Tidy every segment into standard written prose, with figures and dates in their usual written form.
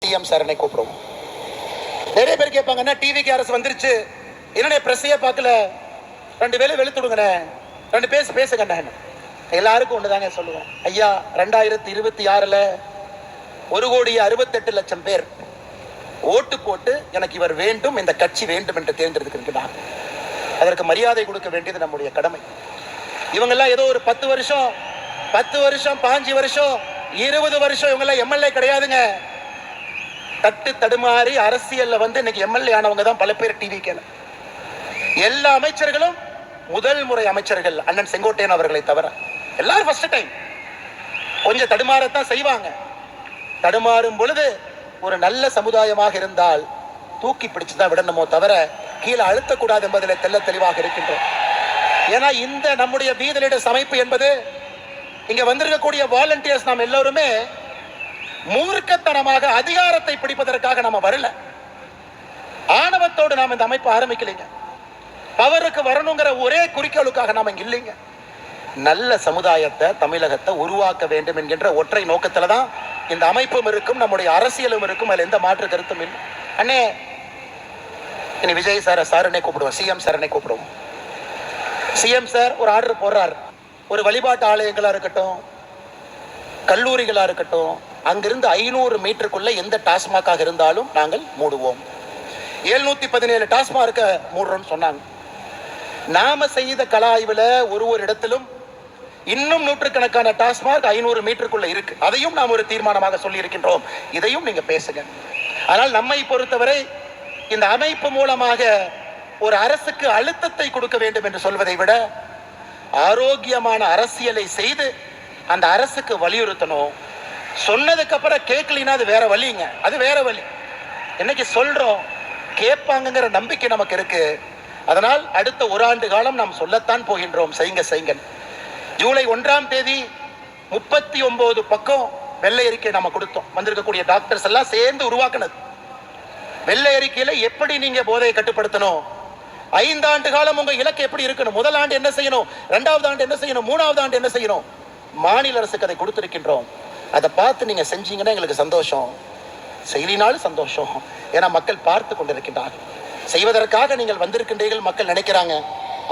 CM சாரனை கூப்பிடுவோம். நிறைய பேர் கேட்பாங்கன்னா டிவிக்கு அரசு வந்துருச்சு, என்னுடைய பிரஸையே பார்க்கல, 2 வேலை வெளுத்துடுங்கண்ணே, 2 பேசுங்கண்ணே. எல்லாருக்கும் ஒண்ணுதாங்க சொல்லுவோம். ஐயா 2026 1,68,00,000 பேர் ஓட்டு போட்டு எனக்கு இவர் வேண்டும், இந்த கட்சி வேண்டும் என்று தேர்ந்தெடுத்திருக்கிறார். அதற்கு மரியாதை கொடுக்க வேண்டியது நம்முடைய கடமை. இவங்கெல்லாம் ஏதோ ஒரு 10 வருஷம் 5 வருஷம் 20 வருஷம் இவங்கெல்லாம் எம்எல்ஏ கிடையாதுங்க. தட்டு தடுமாறி அரசியல்ல வந்து இன்னைக்கு எம்எல்ஏ ஆனவங்க தான் பல பேர் டிவி கேள. எல்லா அமைச்சர்களும் முதல் முறை அமைச்சர்கள் அண்ணன் செங்கோட்டையன் அவர்களை தவிர எல்லாரும் ஃபர்ஸ்ட் டைம். கொஞ்சம் தடுமாறத்தான் செய்வாங்க. தடுமாறும் பொழுது ஒரு நல்ல சமுதாயமாக இருந்தால் தூக்கி பிடிச்சுதான் விடணுமோ தவிர கீழே அழுத்தக்கூடாது என்பதில் தெல்ல தெளிவாக இருக்கின்றோம். ஏன்னா இந்த நம்முடைய வீதலிட அமைப்பு என்பது இங்க வந்திருக்கக்கூடிய வாலண்டியர்ஸ் நாம் எல்லோருமே மூர்க்கத்தனமாக அதிகாரத்தை பிடிப்பதற்காக நாம வரல. ஆணவத்தோடு நாம் இந்த அமைப்பு ஆரம்பிக்கலைங்க. பவருக்கு வரணுங்கிற ஒரே குறிக்கோளுக்காக நாம இங்க இல்லைங்க. நல்ல சமுதாயத்தை தமிழகத்தை உருவாக்க வேண்டும் என்கின்ற ஒற்றை நோக்கத்துல தான் இந்த அமைப்பும் இருக்கும், நம்முடைய அரசியலும் இருக்கும். அதுல எந்த மாற்று கருத்தும் இல்லை. அண்ணே இனி விஜய் சாரனை கூப்பிடுவோம், சிஎம் சாரனை கூப்பிடுவோம். சிஎம் சார் ஒரு ஆர்டர் போடுறார். ஒரு வழிபாட்டு ஆலயங்களா இருக்கட்டும், கல்லூரிகளா இருக்கட்டும், அங்கிருந்து 500 மீட்டருக்குள்ள எந்த டாஸ்மாகாக இருந்தாலும் நாங்கள் மூடுவோம். 717 டாஸ்மார்க்க மூடுறோம்னு சொன்னாங்க. நாம செய்த கள ஆய்வுல ஒரு இடத்திலும் இன்னும் நூற்றுக்கணக்கான டாஸ்மாக் 500 மீட்டருக்குள்ள இருக்கு. அதையும் நாம் ஒரு தீர்மானமாக சொல்லி இருக்கின்றோம். இதையும் நீங்க பேசுங்க. ஆனால் நம்மை பொறுத்தவரை இந்த அமைப்பு மூலமாக ஒரு அரசுக்கு அழுத்தத்தை கொடுக்க வேண்டும் என்று சொல்வதை விட ஆரோக்கியமான அரசியலை செய்து அந்த அரசுக்கு வலியுறுத்தணும். சொன்னதுக்கு அப்புறம் கேட்கலினா அது வேற வழிங்க, அது வேற வழி. இன்னைக்கு சொல்றோம், கேட்பாங்கிற நம்பிக்கை நமக்கு இருக்கு. அதனால் அடுத்த 1 ஆண்டு காலம் நாம் சொல்லத்தான் போகின்றோம், செய்யுங்க. ஜூலை 1ஆம் தேதி 39 பக்கம் வெள்ளை அறிக்கை நாம கொடுத்தோம். வந்திருக்கக்கூடிய டாக்டர்ஸ் எல்லாம் சேர்ந்து உருவாக்குனது. வெள்ளை அறிக்கையில எப்படி நீங்க போதையை கட்டுப்படுத்தணும், 5 ஆண்டு காலம் உங்க இலக்கு எப்படி இருக்கணும், முதல் ஆண்டு என்ன செய்யணும், 2வது ஆண்டு என்ன செய்யணும், 3வது ஆண்டு என்ன செய்யணும், மாநில அரசுக்கு அதை கொடுத்திருக்கின்றோம். அதை பார்த்து நீங்க செஞ்சீங்கன்னா எங்களுக்கு சந்தோஷம், செய்யினாலும் சந்தோஷம். ஏன்னா மக்கள் பார்த்து கொண்டிருக்கின்றார்கள். செய்வதற்காக நீங்கள் வந்திருக்கின்றீர்கள், மக்கள் நினைக்கிறாங்க.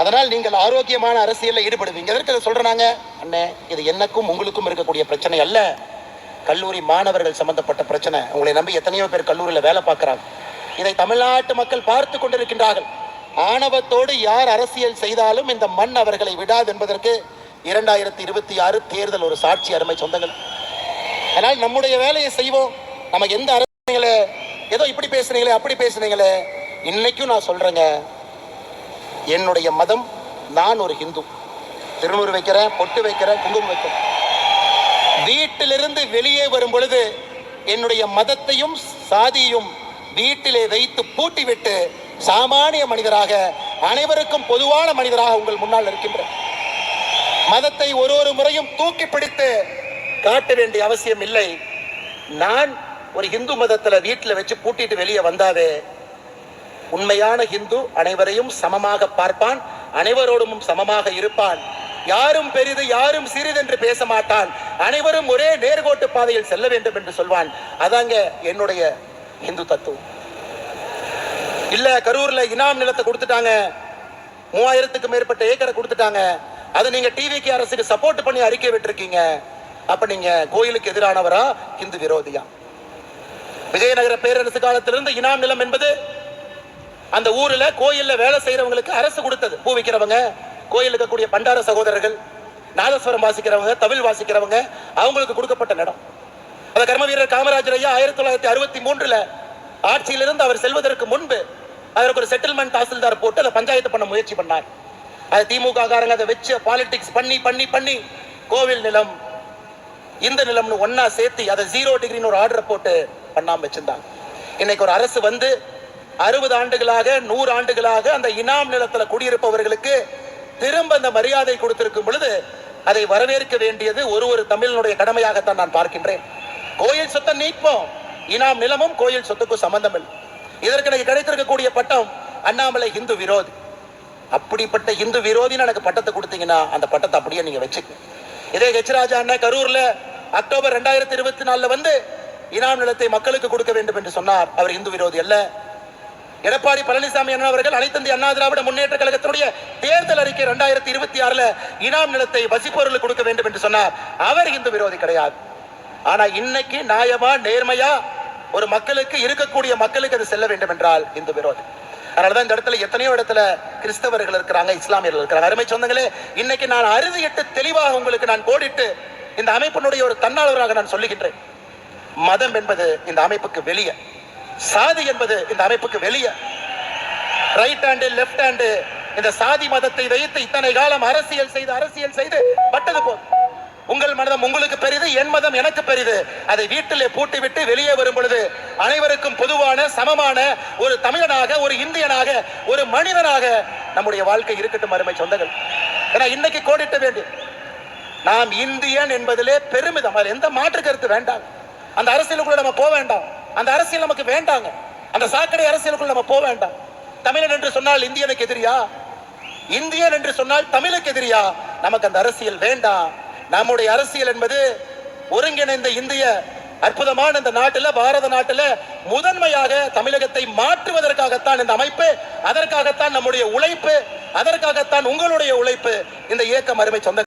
அதனால் நீங்கள் ஆரோக்கியமான அரசியலில் ஈடுபடுவீங்க. எதற்கு அதை சொல்றாங்க அண்ணே, இது எனக்கும் உங்களுக்கும் இருக்கக்கூடிய பிரச்சனை அல்ல, கல்லூரி மாணவர்கள் சம்பந்தப்பட்ட பிரச்சனை. உங்களை நம்பி எத்தனையோ பேர் கல்லூரியில் வேலை பார்க்கிறாங்க. இதை தமிழ்நாட்டு மக்கள் பார்த்து கொண்டிருக்கின்றார்கள். ஆணவத்தோடு யார் அரசியல் செய்தாலும் இந்த மண் அவர்களை விடாது என்பதற்கு 2026 தேர்தல் ஒரு சாட்சி. அருமை சொந்தங்கள், அதனால் நம்முடைய வேலையை செய்வோம். நம்ம எந்த அரசியலை ஏதோ இப்படி பேசுறீங்களே அப்படி பேசுறீங்களே, இன்னைக்கும் நான் சொல்றேங்க, என்னுடைய மதம், நான் ஒரு ஹிந்து, திருநூறு வைக்கிறேன், பொட்டு வைக்கிறேன், குங்குமம் வைக்கிறேன். வீட்டிலிருந்து வெளியே வரும் பொழுது என்னுடைய மதத்தையும் சாதியையும் வீட்டிலே வைத்து பூட்டிவிட்டு சாமானிய மனிதராக, அனைவருக்கும் பொதுவான மனிதராக உங்கள் முன்னால் இருக்கின்ற மதத்தை ஒரு முறையும் தூக்கி பிடித்து காட்ட வேண்டிய அவசியம் இல்லை. நான் ஒரு இந்து மதத்துல வீட்டில் வச்சு பூட்டிட்டு வெளியே வந்தாவே, உண்மையான ஹிந்து அனைவரையும் சமமாக பார்ப்பான், அனைவரோடும் சமமாக இருப்பான், யாரும் பெரிது யாரும் சிறிது என்று பேச மாட்டான், அனைவரும் ஒரே நேர்கோட்டு பாதையில் செல்ல வேண்டும் என்று சொல்வான். அதாங்க என்னுடைய இந்து தத்துவம். இல்ல கரூர்ல இனாம் நிலத்தை கொடுத்துட்டாங்க, 3000க்கும் மேற்பட்ட ஏக்கரை கொடுத்துட்டாங்க, அதை நீங்க டிவிக்கு அரசுக்கு சப்போர்ட் பண்ணி அறிக்கை விட்டுருக்கீங்க, அப்ப நீங்க கோயிலுக்கு எதிரானவரா, இந்து விரோதியா? விஜயநகர பேரரசு காலத்திலிருந்து இனாம் நிலம் என்பது அந்த ஊர்ல கோயில்ல வேலை செய்யறவங்களுக்கு அரசு கொடுத்தது. பூ விற்கிறவங்க, கோயில் இருக்கக்கூடிய பண்டார சகோதரர்கள், நாதஸ்வரம் வாசிக்கிறவங்க, தவில் வாசிக்கிறவங்க, அவங்களுக்கு கொடுக்கப்பட்ட இடம். அந்த கர்ம வீரர் காமராஜர் ஐயா 1963 ஆட்சியிலிருந்து அவர் செல்வதற்கு முன்பு அதற்கு ஒரு செட்டில்மெண்ட் தாசில்தார் போட்டு அதை பஞ்சாயத்து பண்ண முயற்சி பண்ணார். அது திமுக காரங்க அதை வச்சு பாலிடிக்ஸ் பண்ணி பண்ணி பண்ணி கோவில் நிலம் இந்த நிலம்னு ஒன்னா சேர்த்து அதை 0 டிகிரின்னு ஒரு ஆர்டர் போட்டு பண்ணாம வச்சிருந்தாங்க. இன்னைக்கு ஒரு அரசு வந்து 60 ஆண்டுகளாக 100 ஆண்டுகளாக அந்த இனாம் நிலத்துல குடியிருப்பவர்களுக்கு திரும்ப அந்த மரியாதை கொடுத்திருக்கும் பொழுது அதை வரவேற்க வேண்டியது ஒரு தமிழனுடைய கடமையாகத்தான் நான் பார்க்கின்றேன். கோயில் சொத்தை நீட்போம், இனாம் நிலமும் கோயில் சொத்துக்கும் சம்பந்தம் இல்லை. இதற்கு எனக்கு கிடைத்திருக்கக்கூடிய பட்டம் அண்ணாமலை இந்து விரோதி. அப்படிப்பட்ட இந்து விரோதின்னு எனக்கு பட்டத்தை கொடுத்தீங்கன்னா அந்த பட்டத்தை அப்படியே நீங்க வச்சுக்க. இதே ஹெச் ராஜா அண்ணன் கரூர்ல அக்டோபர் 2024 வந்து இனாம் நிலத்தை மக்களுக்கு கொடுக்க வேண்டும் என்று சொன்னார். அவர் இந்து விரோதி அல்ல. எடப்பாடி பழனிசாமி அண்ணா அவர்கள் அனைத்து இந்திய அண்ணா திராவிட முன்னேற்ற கழகத்தினுடைய தேர்தல் அறிக்கை 2026 இனாம் நிலத்தை வசிப்பவர்களுக்கு கொடுக்க வேண்டும் என்று சொன்னார். அவர் இந்து விரோதி கிடையாது. ஆனா இன்னைக்கு நியாயமா நேர்மையா ஒரு மக்களுக்கு இருக்கக்கூடிய மக்களுக்கு அது செல்ல வேண்டும் என்றால் இந்து விரோதி. அதனாலதான் இந்த இடத்துல எத்தனையோ இடத்துல கிறிஸ்தவர்கள் இருக்கிறாங்க, இஸ்லாமியர்கள் இருக்கிறாங்க. அருமை சொந்தங்களே, இன்னைக்கு நான் அறுதியிட்டு தெளிவாக உங்களுக்கு நான் கோடிட்டு இந்த அமைப்பினுடைய ஒரு தன்னாளராக நான் சொல்லுகின்றேன். மதம் என்பது இந்த அமைப்புக்கு வெளியே, சாதி என்பது இந்த அமைப்புக்கு வெளியே. ரைட் ஹேண்டு லெப்ட் ஹேண்டு இந்த சாதி மதத்தை வைத்து இத்தனை காலம் அரசியல் செய்து பட்டது போதும். உங்கள் மதம் உங்களுக்கு பெரிது, என் மதம் எனக்கு பெரிது. அதை வீட்டிலே பூட்டி விட்டு வெளியே வரும் பொழுது அனைவருக்கும் பொதுவான சமமான ஒரு தமிழனாக, ஒரு இந்தியனாக, ஒரு மனிதனாக நம்முடைய வாழ்க்கை இருக்கட்டும். அருமை சொந்தங்கள், ஏன்னா இன்னைக்கு கோடிட்ட வேண்டும். நாம் இந்தியன் என்பதிலே பெருமிதம், அதில் எந்த மாற்று கருத்து வேண்டாம். அந்த அரசியலுக்குள்ள நம்ம போக வேண்டாம். அந்த அரசியல் நமக்கு வேண்டாங்க. அந்த சாக்கடை அரசியலுக்குள்ள நம்ம போக வேண்டாம். தமிழன் என்று சொன்னால் இந்தியனுக்கு எதிரியா? இந்தியன் என்று சொன்னால் தமிழுக்கு எதிரியா? நமக்கு அந்த அரசியல் வேண்டாம். நம்முடைய அரசியல் என்பது ஒருங்கிணைந்த இந்திய அற்புதமான இந்த நாட்டில், பாரத நாட்டில் முதன்மையாக தமிழகத்தை மாற்றுவதற்காகத்தான் இந்த அமைப்பு, அதற்காகத்தான் நம்முடைய உழைப்பு, அதற்காகத்தான் உங்களுடைய உழைப்பு, இந்த இயக்கம். அருமை சொந்த